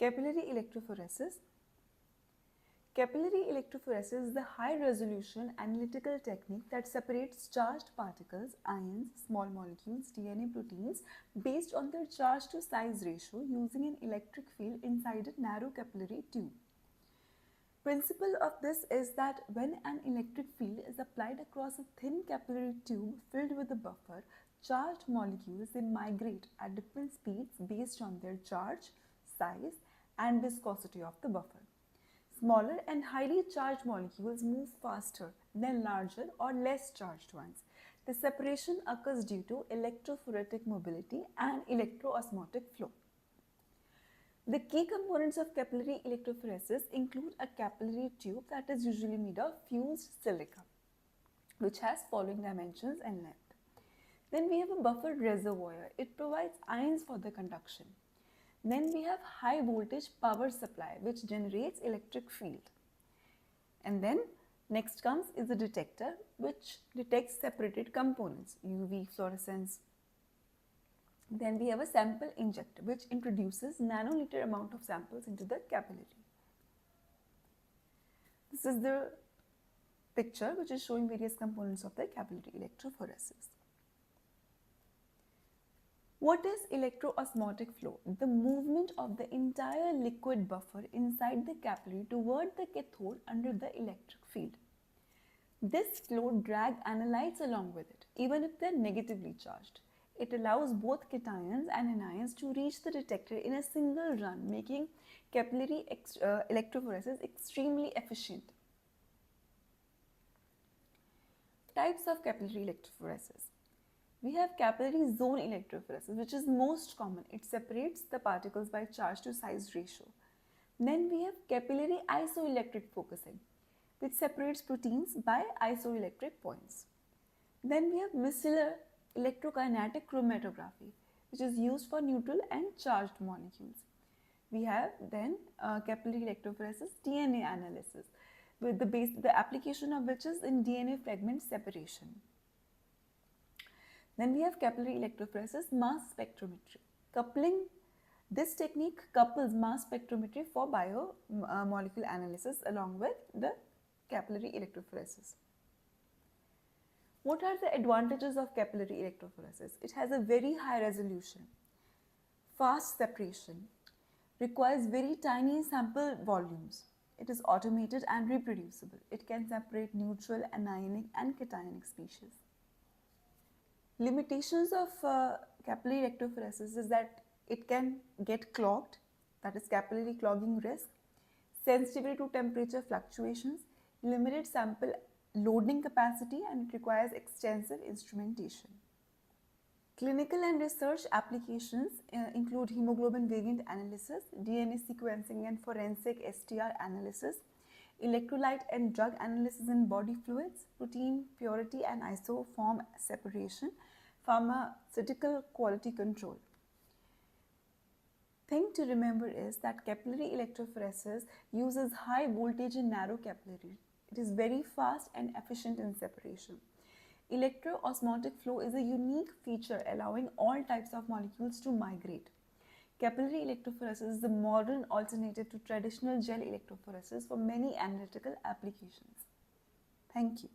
Capillary electrophoresis. Capillary electrophoresis is the high-resolution analytical technique that separates charged particles, ions, small molecules, DNA proteins based on their charge to size ratio using an electric field inside a narrow capillary tube. Principle of this is that when an electric field is applied across a thin capillary tube filled with a buffer, charged molecules they migrate at different speeds based on their charge, size, and viscosity of the buffer. Smaller and highly charged molecules move faster than larger or less charged ones. The separation occurs due to electrophoretic mobility and electroosmotic flow. The key components of capillary electrophoresis include a capillary tube that is usually made of fused silica, which has following dimensions and length. Then we have a buffered reservoir. It provides ions for the conduction. Then we have high voltage power supply, which generates electric field. And then next comes is a detector, which detects separated components, UV fluorescence. Then we have a sample injector, which introduces nanoliter amount of samples into the capillary. This is the picture which is showing various components of the capillary electrophoresis. What is electroosmotic flow? The movement of the entire liquid buffer inside the capillary toward the cathode under the electric field. This flow drags analytes along with it, even if they are negatively charged. It allows both cations and anions to reach the detector in a single run, making capillary electrophoresis extremely efficient. Types of capillary electrophoresis. We have capillary zone electrophoresis, which is most common. It separates the particles by charge to size ratio. Then we have capillary isoelectric focusing, which separates proteins by isoelectric points. Then we have micellar electrokinetic chromatography, which is used for neutral and charged molecules. We have then capillary electrophoresis DNA analysis, with the application of which is in DNA fragment separation. Then we have capillary electrophoresis mass spectrometry. This technique couples mass spectrometry for biomolecule analysis along with the capillary electrophoresis. What are the advantages of capillary electrophoresis? It has a very high resolution, fast separation, requires very tiny sample volumes. It is automated and reproducible. It can separate neutral, anionic and cationic species. Limitations of capillary electrophoresis is that it can get clogged, that is capillary clogging risk, sensitivity to temperature fluctuations, limited sample loading capacity, and it requires extensive instrumentation. Clinical and research applications include hemoglobin variant analysis, DNA sequencing and forensic STR analysis, electrolyte and drug analysis in body fluids, protein purity and isoform separation, pharmaceutical quality control. Thing to remember is that capillary electrophoresis uses high voltage in narrow capillary. It is very fast and efficient in separation. Electroosmotic flow is a unique feature allowing all types of molecules to migrate. Capillary electrophoresis is the modern alternative to traditional gel electrophoresis for many analytical applications. Thank you.